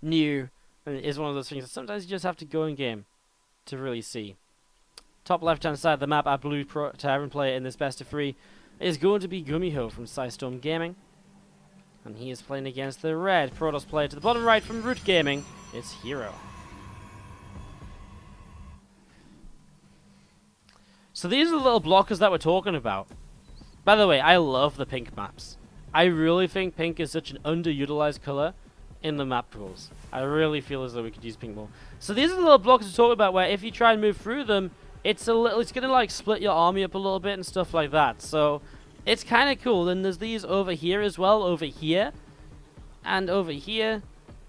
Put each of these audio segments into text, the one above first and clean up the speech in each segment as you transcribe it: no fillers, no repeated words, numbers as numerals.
new, and it is one of those things that sometimes you just have to go in game to really see. Top left-hand side of the map, our blue Terran player in this best of 3 is going to be GuMiho from Storm Gaming. And he is playing against the red Protoss player to the bottom right from Root Gaming. It's herO. So these are the little blockers that we're talking about. By the way, I love the pink maps. I really think pink is such an underutilized color in the map pools. I really feel as though we could use pink more. So these are the little blockers we're talking about where if you try and move through them, it's gonna like split your army up a little bit and stuff like that. So it's kind of cool. Then there's these over here as well, over here, and over here,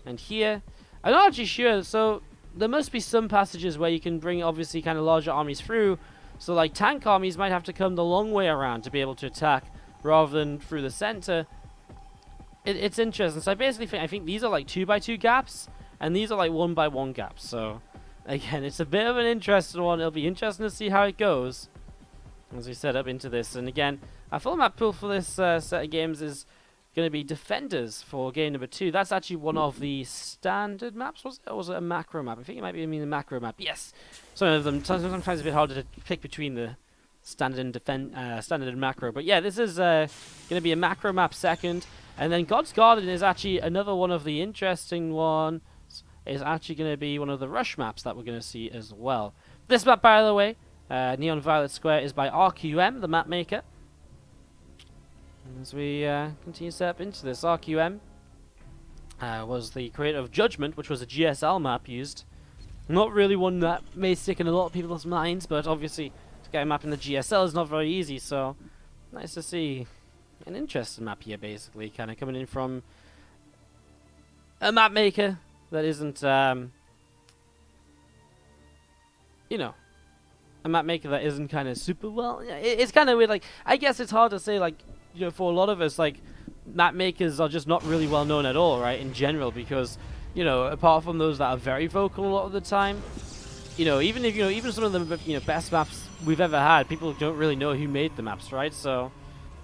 and here. I'm not actually sure. So there must be some passages where you can bring obviously kind of larger armies through. So like tank armies might have to come the long way around to be able to attack rather than through the center. It's interesting. So I basically I think these are like 2x2 gaps, and these are like 1x1 gaps. So again, it's a bit of an interesting one. It'll be interesting to see how it goes as we set up into this. And again, our full map pool for this set of games is going to be Defenders for game number 2. That's actually one of the standard maps, was it? Or was it a macro map? I think it might be the macro map. Yes! Some of them, sometimes a bit harder to pick between the standard and, standard and macro. But yeah, this is going to be a macro map second. And then God's Garden is actually another one of the interesting ones. Is actually going to be one of the rush maps that we're going to see as well. This map, by the way, Neon Violet Square, is by RQM, the map maker. As we continue to step into this, RQM was the creator of Judgment, which was a GSL map used. Not really one that may stick in a lot of people's minds, but obviously to get a map in the GSL is not very easy, so nice to see an interesting map here, basically, kind of coming in from a map maker that isn't, you know, a map maker that isn't kind of super well. It's kind of weird. Like, I guess it's hard to say, like, you know, for a lot of us, like, map makers are just not really well known at all, right, in general, because, you know, apart from those that are very vocal a lot of the time, you know, even if, you know, even some of the, you know, best maps we've ever had, people don't really know who made the maps, right? So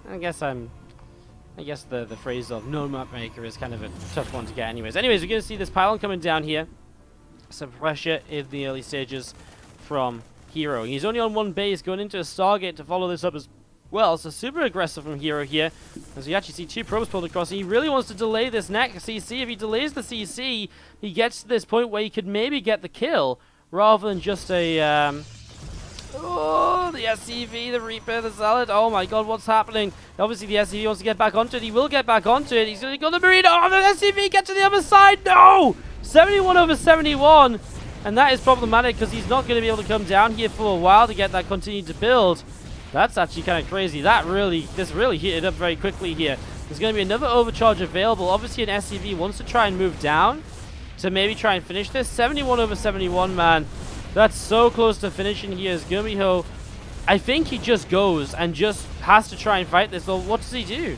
I guess the phrase of no map maker is kind of a tough one to get anyways. Anyways, we're going to see this pylon coming down here. Some pressure in the early stages from herO. He's only on one base, going into a Stargate to follow this up as well. So super aggressive from herO here, as we actually see 2 probes pulled across. He really wants to delay this next CC. If he delays the CC, he gets to this point where he could maybe get the kill, rather than just a... oh, the SCV, the Reaper, the Zealot. Oh my god, what's happening? Obviously, the SCV wants to get back onto it. He will get back onto it. He's going to go the Marine. Oh, the SCV get to the other side. No! 71 over 71. And that is problematic because he's not going to be able to come down here for a while to get that continued to build. That's actually kind of crazy. This really heated up very quickly here. There's going to be another overcharge available. Obviously, an SCV wants to try and move down to maybe try and finish this. 71 over 71, man. That's so close to finishing here as GuMiho. I think he just goes and just has to try and fight this. Or what does he do?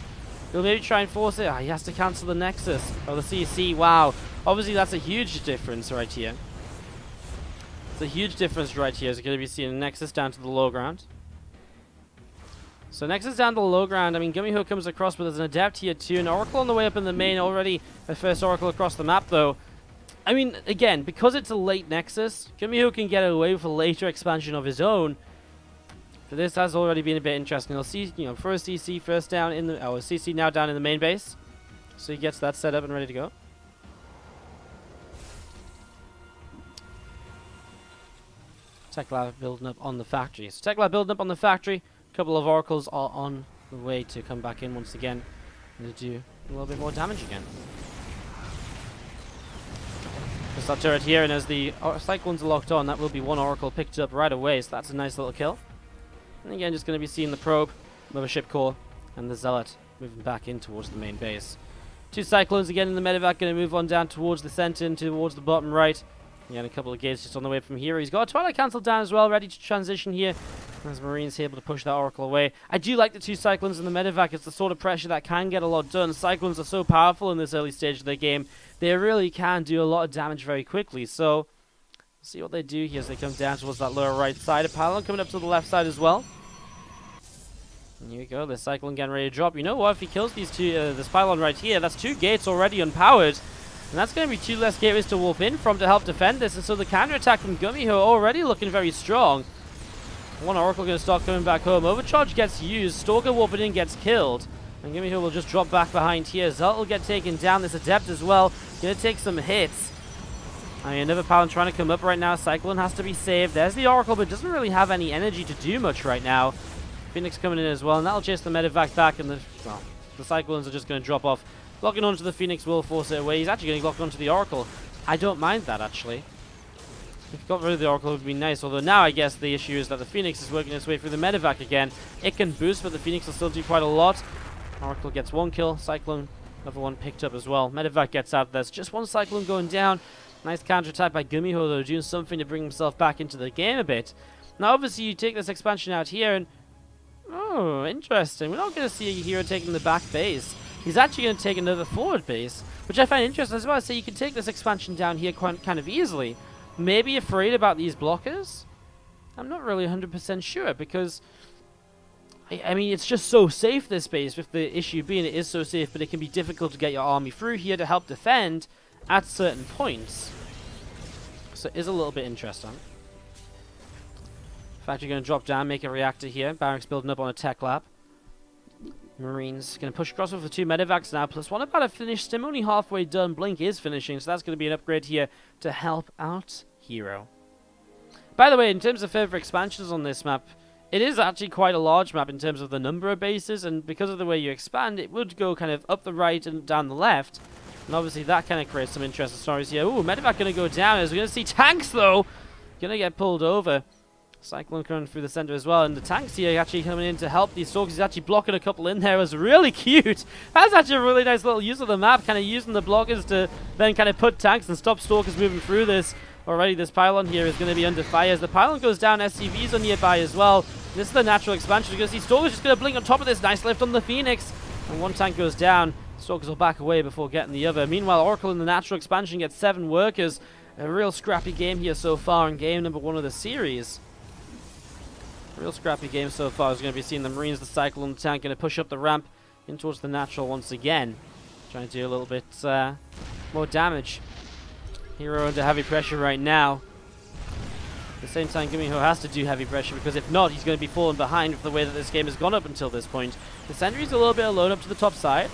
He'll maybe try and force it. He has to cancel the Nexus. Or the CC. Wow. Obviously, that's a huge difference right here. It's a huge difference right here. It's going to be seeing Nexus down to the low ground. So Nexus down to the low ground. I mean, GuMiho comes across, but there's an Adept here too. An Oracle on the way up in the main already. The first Oracle across the map, though. I mean, again, because it's a late Nexus, GuMiho can get away with a later expansion of his own. But this has already been a bit interesting. You'll see, you know, first CC first down in the... Oh, CC now down in the main base. So he gets that set up and ready to go. Tech Lab building up on the factory. So Tech Lab building up on the factory. A couple of Oracles are on the way to come back in once again. And to do a little bit more damage again. Just that turret here, and as the Cyclones are locked on, that will be one Oracle picked up right away. So that's a nice little kill. And again, just going to be seeing the Probe, Mothership Core, and the Zealot moving back in towards the main base. 2 Cyclones again in the medevac, going to move on down towards the center and towards the bottom right. Again, a couple of gates just on the way from here. He's got a Twilight Cancel down as well, ready to transition here. As Marine's able to push that Oracle away. I do like the 2 Cyclones in the medevac. It's the sort of pressure that can get a lot done. Cyclones are so powerful in this early stage of the game. They really can do a lot of damage very quickly. So, see what they do here as they come down towards that lower right side. A Pylon coming up to the left side as well. And here we go. The Cyclone getting ready to drop. You know what? If he kills these 2, this Pylon right here, that's 2 gates already unpowered. And that's going to be 2 less gateways to warp in from to help defend this. And so the counter-attack from GuMiho already looking very strong. One Oracle going to start coming back home. Overcharge gets used. Stalker warping in gets killed. And GuMiho will just drop back behind here. Zelt will get taken down. This Adept as well. Going to take some hits. I mean, another Paladin trying to come up right now. Cyclone has to be saved. There's the Oracle, but doesn't really have any energy to do much right now. Phoenix coming in as well. And that'll chase the Medivac back. And the Cyclones are just going to drop off. Locking onto the Phoenix will force it away. He's actually going to lock onto the Oracle. I don't mind that, actually. If you got rid of the Oracle, it would be nice. Although now, I guess, the issue is that the Phoenix is working its way through the Medivac again. It can boost, but the Phoenix will still do quite a lot. Oracle gets 1 kill. Cyclone, another one picked up as well. Medivac gets out. There's just 1 Cyclone going down. Nice counter-attack by GuMiho, though, doing something to bring himself back into the game a bit. Now, obviously, you take this expansion out here, and... oh, interesting. We're not going to see a hero taking the back base. He's actually going to take another forward base, which I find interesting as well. So you can take this expansion down here kind of easily. Maybe afraid about these blockers? I'm not really 100% sure, because... I mean, it's just so safe, this base, with the issue being it is so safe, but it can be difficult to get your army through here to help defend at certain points. So it is a little bit interesting. In fact, you're going to drop down, make a reactor here. Barracks building up on a tech lab. Marines going to push across with the 2 Medivacs now, plus 1 about to finish. Stim only halfway done. Blink is finishing, so that's going to be an upgrade here to help out herO. By the way, in terms of further expansions on this map, it is actually quite a large map in terms of the number of bases, and because of the way you expand, it would go kind of up the right and down the left. And obviously that kind of creates some interesting stories here. Ooh, Medivac going to go down as we're going to see tanks, though. Going to get pulled over. Cyclone coming through the center as well, and the tanks here actually coming in to help these Stalkers. He's actually blocking a couple in there. It was really cute. That's actually a really nice little use of the map, kind of using the blockers to then kind of put tanks and stop Stalkers moving through this. Already this pylon here is going to be under fire. As the pylon goes down, SCVs are nearby as well. This is the natural expansion. You're going to see Stalkers just going to blink on top of this. Nice lift on the Phoenix. And 1 tank goes down. Stalkers will back away before getting the other. Meanwhile, Oracle in the natural expansion gets 7 workers. A real scrappy game here so far in game number 1 of the series. Real scrappy game so far. Is going to be seeing the Marines, the Cyclone, the tank going to push up the ramp in towards the natural once again. Trying to do a little bit more damage. herO under heavy pressure right now. At the same time, GuMiho has to do heavy pressure, because if not, he's going to be falling behind with the way that this game has gone up until this point. The Sentry's a little bit alone up to the top side.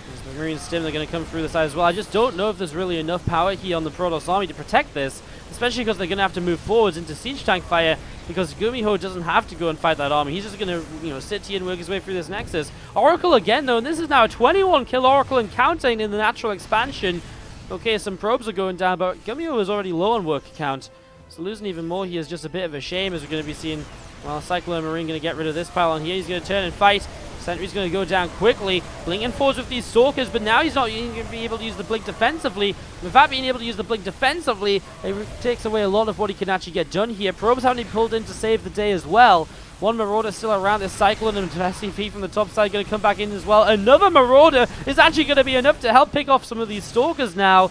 There's the Marine Stim, they're going to come through the side as well. I just don't know if there's really enough power here on the Protoss army to protect this, especially because they're going to have to move forwards into siege tank fire, because GuMiho doesn't have to go and fight that army. He's just going to, sit here and work his way through this Nexus. Oracle again, though, and this is now a 21 kill Oracle and counting in the natural expansion. Okay, some probes are going down, but GuMiho is already low on worker count. So losing even more here is just a bit of a shame, as we're going to be seeing, well, Cyclone Marine going to get rid of this pylon here. He's going to turn and fight. Sentry's going to go down quickly, blinking forwards with these Stalkers, but now he's not going to be able to use the blink defensively. Without being able to use the blink defensively, it takes away a lot of what he can actually get done here. Probes having to be pulled in to save the day as well. 1 Marauder still around this Cyclone, and SCP from the top side going to come back in as well. Another Marauder is actually going to be enough to help pick off some of these Stalkers now.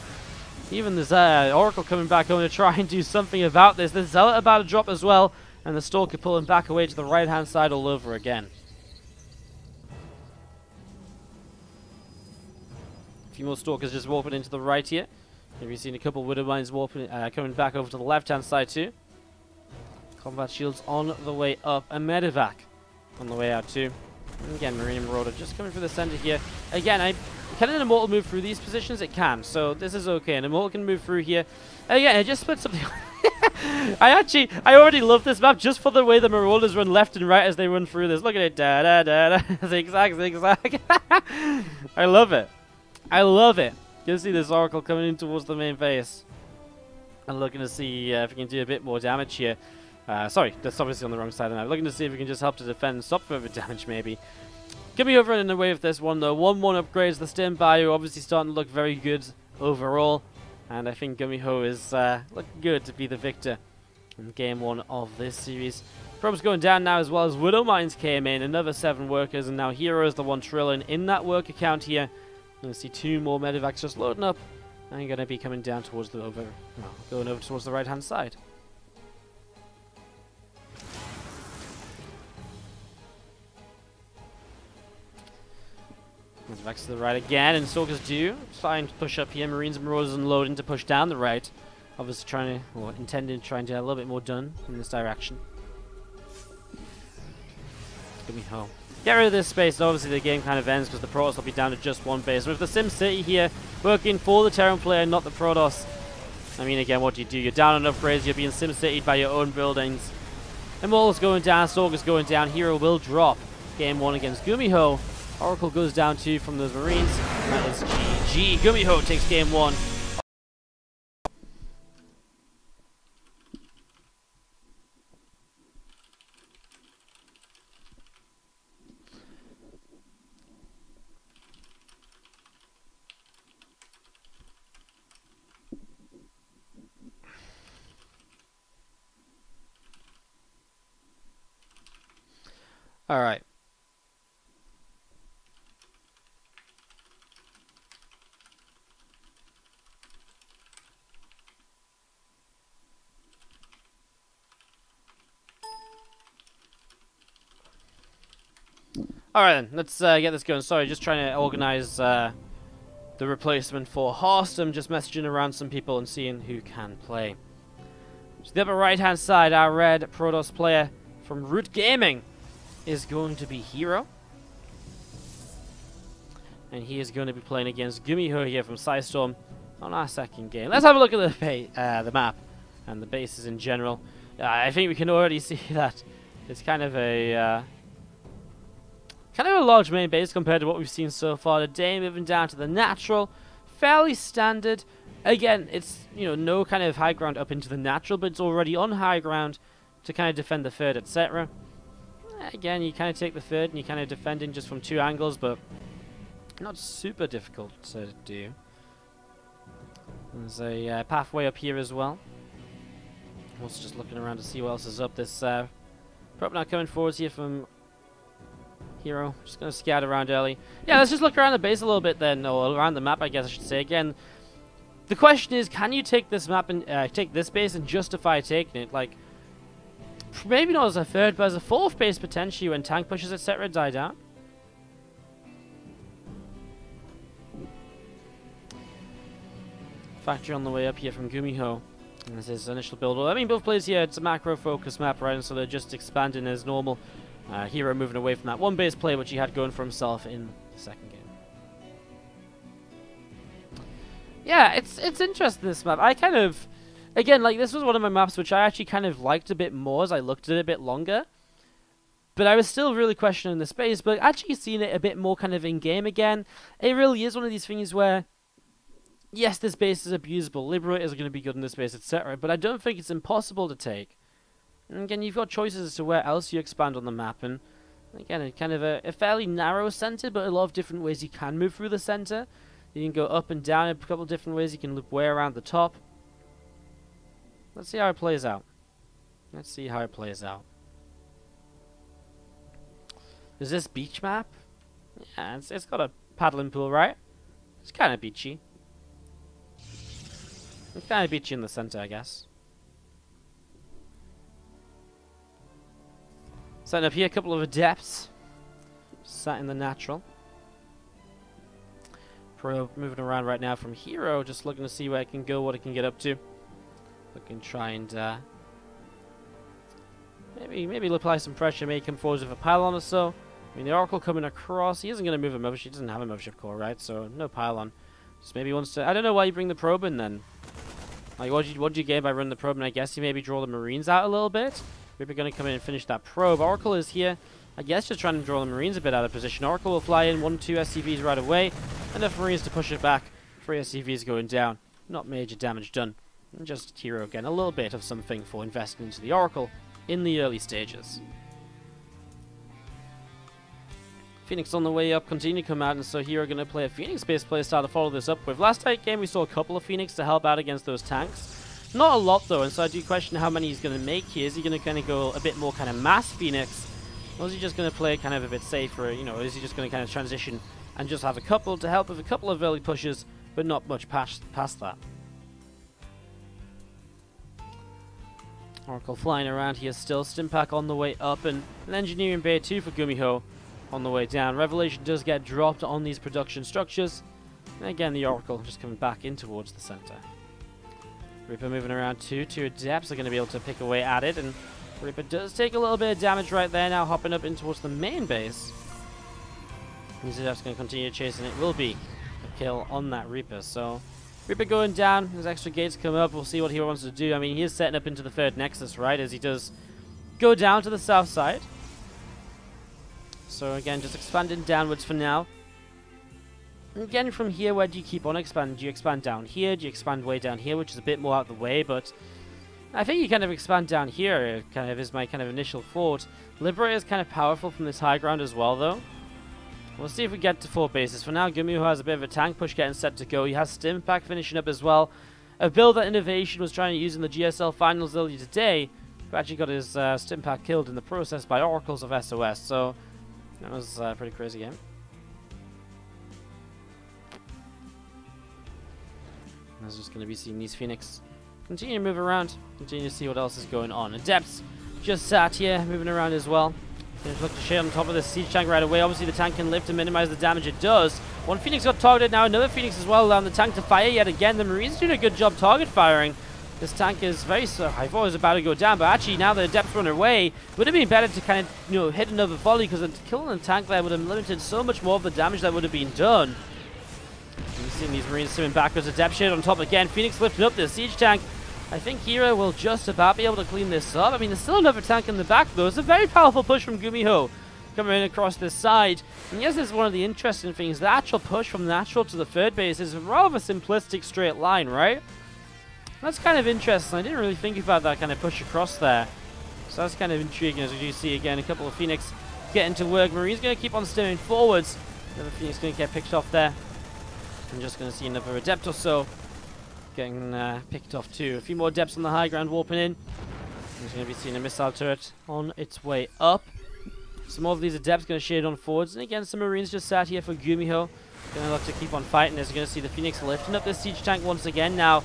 Even there's Oracle coming back home to try and do something about this. There's Zealot about to drop as well, and the Stalker pulling back away to the right-hand side all over again. A few more Stalkers just warping into the right here. We've seen a couple Widow Mines warping, coming back over to the left-hand side too. Combat shields on the way up. A Medivac on the way out too. And again, Marine Marauder just coming through the center here. Again, can an Immortal move through these positions? It can, so this is okay. An Immortal can move through here. Again, I just put something... I already love this map just for the way the Marauders run left and right as they run through this. Look at it. Da-da-da-da. Zigzag, zigzag. I love it. I love it. You see this Oracle coming in towards the main base. I'm looking to see if we can do a bit more damage here. Sorry, that's obviously on the wrong side of the map. Looking to see if we can just help to defend and stop further damage, maybe. GuMiho running away with this one, though. 1-1 upgrades. The Stim Bio obviously starting to look very good overall. And I think GuMiho is looking good to be the victor in game 1 of this series. Probes going down now, as well as Widow Mines came in. Another 7 workers, and now herO is the one trilling in that worker count here. You're going to see 2 more Medivacs just loading up. And you're going to be coming down towards the going over towards the right-hand side. Back to the right again, and Stalkers do trying to push up here. Marines and Marauders unloading to push down the right. Obviously trying to, or intending trying to get a little bit more done in this direction. GuMiho. Get rid of this space, and obviously the game kind of ends because the Protoss will be down to just one base. With the Sim City here working for the Terran player, not the Protoss. I mean, again, what do you do? You're down on upgrades, you're being Sim City'd by your own buildings. Immortal's going down, Stalker's going down, herO will drop. Game 1 against GuMiho. Oracle goes down 2 from those Marines. And that is GG. GuMiho takes game 1. Alright. Alright then, let's get this going. Sorry, just trying to organize the replacement for Horst. I'm just messaging around some people and seeing who can play. So the upper right hand side, our red Protoss player from Root Gaming is going to be herO. And he is going to be playing against GuMiho here from Psystorm on our second game. Let's have a look at the map and the bases in general. I think we can already see that it's kind of a large main base compared to what we've seen so far today. Moving down to the natural, fairly standard. Again, it's, you know, no kind of high ground up into the natural, but it's already on high ground to kind of defend the third, etc. Again, you kind of take the third and you kind of defend in just from 2 angles, but not super difficult to do. There's a pathway up here as well. Also just looking around to see what else is up. This prop now coming forwards here from herO. Just going to scout around early. Yeah, let's just look around the base a little bit then, or around the map, I guess I should say. Again, the question is, can you take this map and take this base and justify taking it? Like, maybe not as a third, but as a fourth base potentially when tank pushes, etc. die down. Factory on the way up here from GuMiho. And this is initial build. I mean, both players here, it's a macro focus map, right? And so they're just expanding as normal. herO moving away from that one base play which he had going for himself in the second game. Yeah, it's interesting, this map. I kind of, again, like, this was one of my maps which I actually kind of liked a bit more as I looked at it a bit longer. But I was still really questioning the space, but actually seeing it a bit more kind of in-game again, it really is one of these things where, yes, this base is abusable, Liberators are going to be good in this base, etc., but I don't think it's impossible to take. And again, you've got choices as to where else you expand on the map, and again, it's kind of a fairly narrow center, but a lot of different ways you can move through the center. You can go up and down in a couple of different ways, you can loop way around the top. Let's see how it plays out. Let's see how it plays out. Is this beach map? Yeah, it's got a paddling pool, right? It's kind of beachy. It's kind of beachy in the center, I guess. Setting up here, a couple of adepts. Sat in the natural. Probe moving around right now from herO, just looking to see where it can go, what it can get up to. Looking to try and maybe apply some pressure, maybe come forward with a pylon or so. I mean, the Oracle coming across, he isn't going to move a mothership, he doesn't have a mothership core, right? So, no pylon. Just maybe wants to, I don't know why you bring the probe in then. Like, what do you gain by running the probe? And I guess you maybe draw the Marines out a little bit. Maybe going to come in and finish that probe. Oracle is here, I guess, just trying to draw the Marines a bit out of position. Oracle will fly in 1-2 SCVs right away. Enough Marines to push it back. 3 SCVs going down. Not major damage done. And just herO again, a little bit of something for investing into the Oracle in the early stages. Phoenix on the way up, continue to come out, and so herO going to play a Phoenix-based playstyle to follow this up with. Last night game we saw a couple of Phoenix to help out against those tanks. Not a lot though, and so I do question how many he's going to make here. Is he going to kind of go a bit more kind of mass Phoenix, or is he just going to play kind of a bit safer, you know, is he just going to kind of transition and just have a couple to help with a couple of early pushes, but not much past that. Oracle flying around here still, Stimpack on the way up, and an Engineering Bay 2 for GuMiho. on the way down. Revelation does get dropped on these production structures. And again, the Oracle just coming back in towards the center. Reaper moving around too. 2 Adepts are going to be able to pick away at it. And Reaper does take a little bit of damage right there, now hopping up in towards the main base. These Adepts going to continue chasing. It will be a kill on that Reaper. So Reaper going down. His extra gates come up. We'll see what he wants to do. I mean, he is setting up into the 3rd Nexus, right? As he does go down to the south side. So again, just expanding downwards for now. And again, from here, where do you keep on expanding? Do you expand down here? Do you expand way down here, which is a bit more out of the way? But I think you kind of expand down here. It kind of is my kind of initial thought. Liberator is kind of powerful from this high ground as well, though. We'll see if we get to 4 bases. For now, GuMiho has a bit of a tank push getting set to go. He has Stim Pack finishing up as well. A build that Innovation was trying to use in the GSL finals earlier today, but actually got his Stim Pack killed in the process by Oracles of SOS. So that was a pretty crazy game. I was just going to be seeing these Phoenix continue to move around, continue to see what else is going on. Adepts just sat here, moving around as well. Going to look to shade on top of this siege tank right away. Obviously, the tank can lift to minimize the damage it does. One Phoenix got targeted, now another Phoenix as well. Down the tank to fire yet again. The Marines doing a good job target firing. This tank is very slow. I thought it was about to go down, but actually now the Adepts run away. Would have been better to kind of, you know, hit another volley, because killing the tank there would have limited so much more of the damage that would have been done. You've seen these Marines swimming backwards. Adept shade on top again. Phoenix lifting up this siege tank. I think herO will just about be able to clean this up. I mean, there's still another tank in the back, though. It's a very powerful push from GuMiho coming in across this side. And yes, this is one of the interesting things. The actual push from natural to the 3rd base is rather a simplistic straight line, right? That's kind of interesting. I didn't really think about that kind of push across there. So that's kind of intriguing, as we do see again a couple of Phoenix getting to work. Marine's going to keep on steering forwards. Another Phoenix going to get picked off there. I'm just going to see another Adept or so getting picked off too. A few more Adepts on the high ground warping in. There's going to be seeing a missile turret on its way up. Some more of these Adepts going to shade on forwards. And again, some Marines just sat here for GuMiho. Going to look to keep on fighting. As you're going to see the Phoenix lifting up this siege tank once again. Now,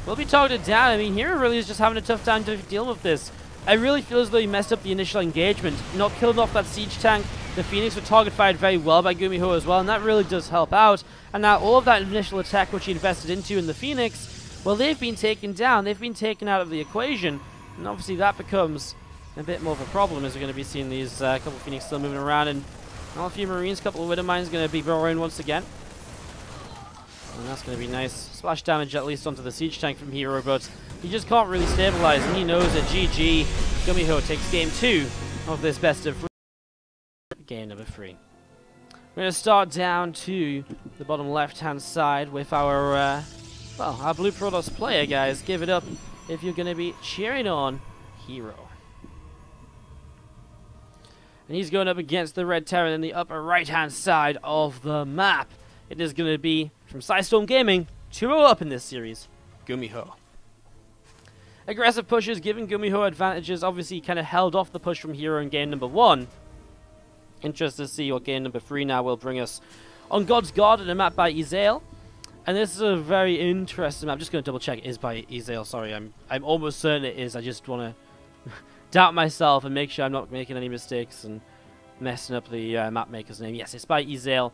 will be targeted down. I mean, herO really is just having a tough time to deal with this. I really feel as though he messed up the initial engagement. Not killing off that siege tank. The Phoenix were target fired very well by GuMiho as well, and that really does help out. And now all of that initial attack which he invested into in the Phoenix, well, they've been taken down. They've been taken out of the equation. And obviously that becomes a bit more of a problem, as we're going to be seeing these couple of Phoenix still moving around. And a few Marines, a couple of Widow Mines going to be burrowing once again. And that's going to be nice. Splash damage at least onto the siege tank from herO, but he just can't really stabilize, and he knows that GG. GuMiho takes game 2 of this best of 3. Game number 3. We're going to start down to the bottom left-hand side with our, well, our Blue Protoss player, guys. Give it up if you're going to be cheering on herO. And he's going up against the Red Terran in the upper right-hand side of the map. It is going to be, from Sidestorm Gaming, 2-0 up in this series, GuMiho. Aggressive pushes, giving GuMiho advantages. Obviously, kind of held off the push from herO in game number 1. Interested to see what game number 3 now will bring us. On God's Garden, a map by Ezael. And this is a very interesting map. I'm just going to double check it is by Ezael. Sorry, I'm almost certain it is. I just want to doubt myself and make sure I'm not making any mistakes and messing up the map maker's name. Yes, it's by Ezael.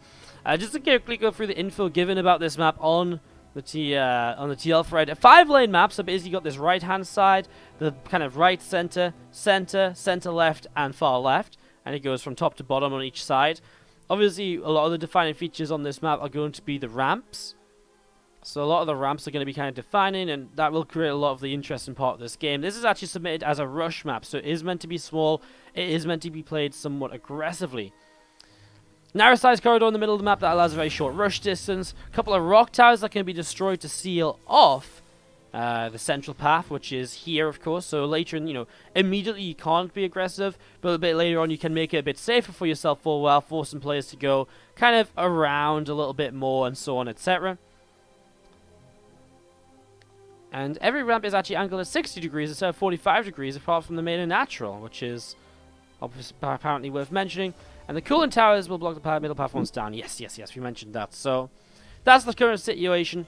Just to quickly go through the info given about this map on the TL thread. A 5-lane map, so basically you got this right-hand side, the kind of right, center, center left, and far left. And it goes from top to bottom on each side. Obviously, a lot of the defining features on this map are going to be the ramps. So a lot of the ramps are going to be kind of defining, and that will create a lot of the interesting part of this game. This is actually submitted as a rush map, so it is meant to be small. It is meant to be played somewhat aggressively. Narrow sized corridor in the middle of the map that allows a very short rush distance. A couple of rock towers that can be destroyed to seal off the central path, which is here, of course. So later, immediately you can't be aggressive, but a bit later on you can make it a bit safer for yourself for a while, forcing players to go kind of around a little bit more and so on, etc. And every ramp is actually angled at 60 degrees instead of 45 degrees, apart from the main and natural, which is obviously apparently worth mentioning. And the cooling towers will block the middle platforms down. Yes, we mentioned that. So that's the current situation.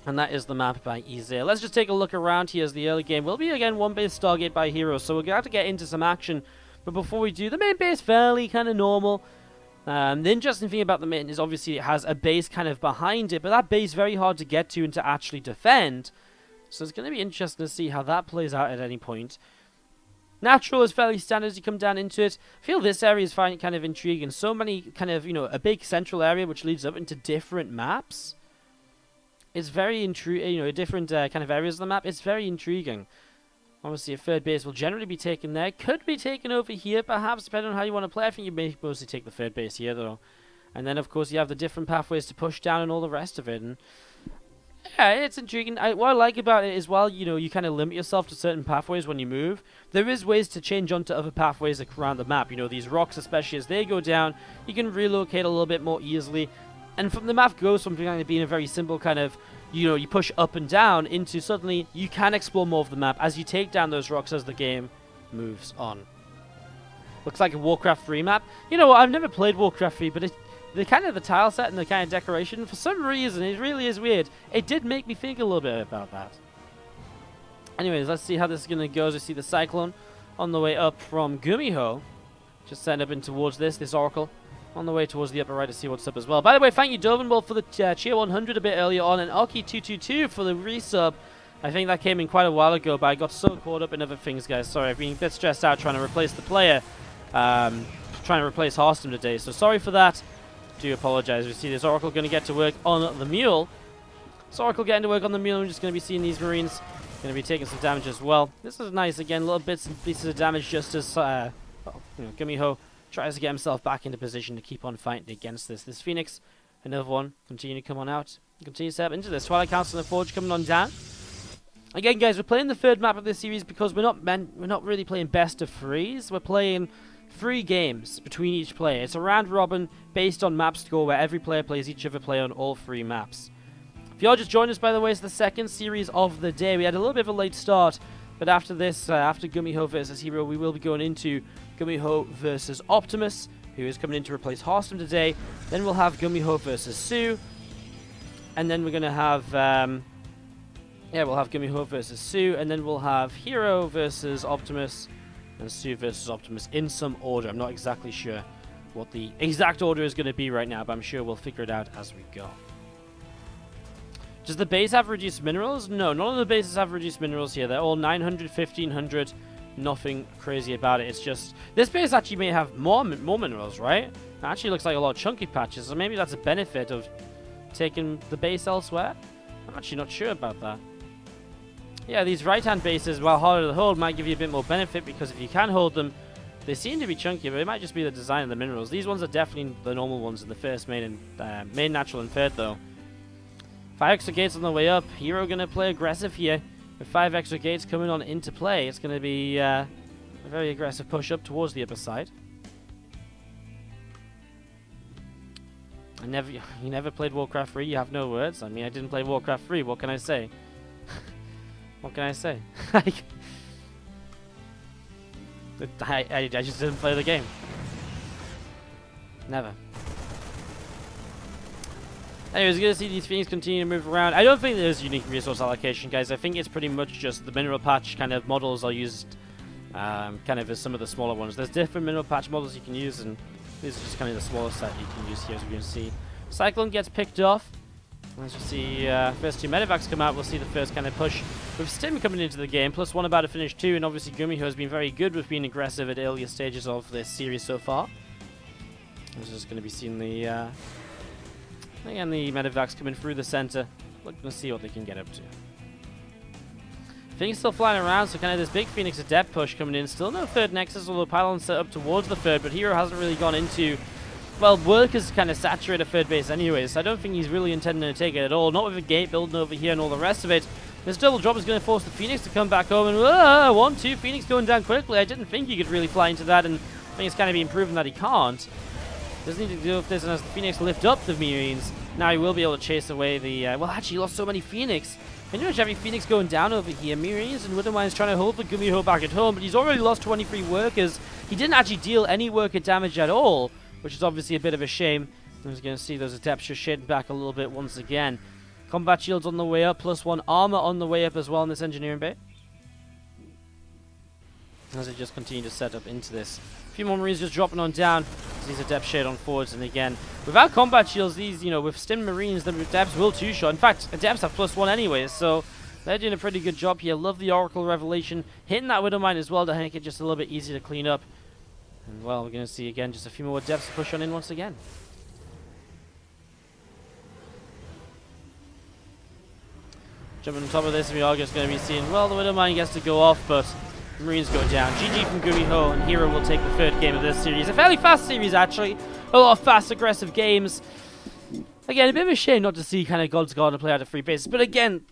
And that is the map by Ezael. Let's just take a look around here as the early game will be, again, one base Stargate by herO. So we're going to have to get into some action But before we do, the main base fairly kind of normal. The interesting thing about the main is obviously it has a base kind of behind it, but that base very hard to get to and to actually defend. So it's going to be interesting to see how that plays out at any point. Natural is fairly standard as you come down into it. I feel this area is kind of intriguing. So many kind of, a big central area which leads up into different maps. It's very intriguing, different kind of areas of the map. It's very intriguing. Obviously, a third base will generally be taken there. Could be taken over here, perhaps, depending on how you want to play. I think you may mostly take the third base here, though. And then, of course, you have the different pathways to push down and all the rest of it. And yeah, it's intriguing. What I like about it is, while, you kind of limit yourself to certain pathways when you move, there is ways to change onto other pathways around the map. These rocks, especially as they go down, you can relocate a little bit more easily. And from the map goes from kind of being a very simple kind of, you push up and down into suddenly you can explore more of the map as you take down those rocks as the game moves on. Looks like a Warcraft 3 map. You know what, I've never played Warcraft 3, but the kind of the tile set and the kind of decoration, for some reason, it really is weird. It did make me think a little bit about that. Anyways, let's see how this is going to go. As we see the Cyclone on the way up from GuMiho. Just setting up in towards this Oracle. On the way towards the upper right to see what's up as well. By the way, thank you, Dovenwolf, for the Cheer 100 a bit earlier on, and Oki222 for the resub. I think that came in quite a while ago, but I got so caught up in other things, guys. Sorry, I've been a bit stressed out trying to replace the player. Trying to replace Hearthstone today, so sorry for that. Do apologize. We see this Oracle going to get to work on the Mule. So Oracle getting to work on the Mule. We're just going to be seeing these Marines going to be taking some damage as well. This is nice. Again, little bits and pieces of damage just as GuMiho tries to get himself back into position to keep on fighting against this. This Phoenix, another one, continue to come on out. Continue to step into this. Twilight Council and the Forge coming on down. Again, guys, we're playing the third map of this series because we're not really playing best of threes. We're playing 3 games between each player. It's a round robin based on map score where every player plays each other player on all 3 maps. If y'all just joined us, by the way, it's the second series of the day. We had a little bit of a late start, but after this, after GuMiho versus herO, we will be going into GuMiho versus Optimus, who is coming in to replace Hearthstone today. Then we'll have GuMiho versus Sue, and then we're going to have, we'll have GuMiho versus Sue, and then we'll have herO versus Optimus, and Sue versus Optimus in some order. I'm not exactly sure what the exact order is going to be right now, but I'm sure we'll figure it out as we go. Does the base have reduced minerals? No, none of the bases have reduced minerals here. They're all 900, 1500, nothing crazy about it. It's just, this base actually may have more minerals, right? It actually looks like a lot of chunky patches, so maybe that's a benefit of taking the base elsewhere. I'm actually not sure about that. Yeah, these right-hand bases, while harder to hold, might give you a bit more benefit, because if you can hold them, they seem to be chunky, but it might just be the design of the minerals. These ones are definitely the normal ones in the first main, and main natural and third, though. 5 extra gates on the way up. herO going to play aggressive here. With 5 extra gates coming on into play, it's going to be a very aggressive push up towards the upper side. You never played Warcraft 3, you have no words. I mean, I didn't play Warcraft 3, what can I say? What can I say? I just didn't play the game. Never. Anyways, you're going to see these things continue to move around. I don't think there's unique resource allocation, guys. I think it's pretty much just the mineral patch kind of models are used kind of as some of the smaller ones. There's different mineral patch models you can use, and these are just kind of the smaller set you can use here, as we can see. Cyclone gets picked off. As we see first 2 medevacs come out, we'll see the first kind of push with Stim coming into the game, plus 1 about to finish 2, and obviously GuMiho has been very good with being aggressive at earlier stages of this series so far. We're just going to be seeing the again, the medevacs coming through the center, looking to see what they can get up to. Things still flying around, so kind of this big Phoenix Adept push coming in. Still no third Nexus, although pylon set up towards the third, but herO hasn't really gone into, well, work is kind of saturated third base anyways, so I don't think he's really intending to take it at all. Not with a gate building over here and all the rest of it. This double drop is going to force the Phoenix to come back home, and 1-2, Phoenix going down quickly. I didn't think he could really fly into that, and I think it's kind of been proven that he can't. Doesn't need to deal with this, and as the Phoenix lift up the Marines, now he will be able to chase away the, well, actually, he lost so many Phoenix. Can you imagine having Phoenix going down over here? Marines and Widowmine's trying to hold the GuMiho back at home, but he's already lost 23 workers. He didn't actually deal any worker damage at all, which is obviously a bit of a shame. I'm just going to see those Adepts just shading back a little bit once again. Combat shields on the way up, plus 1 armor on the way up as well in this engineering bay. as they just continue to set up into this. A few more Marines just dropping on down. These are depth shade on forwards, and again, without combat shields, these, you know, with stim Marines, the depths will two-shot. In fact, the depths have +1 anyways, so they're doing a pretty good job here. Love the Oracle Revelation. Hitting that Widow Mine as well to make it just a little bit easier to clean up. And, well, we're going to see, again, just a few more depths to push on in once again. Jumping on top of this, we are just going to be seeing, well, the Widow Mine gets to go off, but Marines go down. GG from GuMiho, and herO will take the third game of this series. A fairly fast series, actually. A lot of fast, aggressive games. Again, a bit of a shame not to see kind of God's Garden play out of free bases. But again,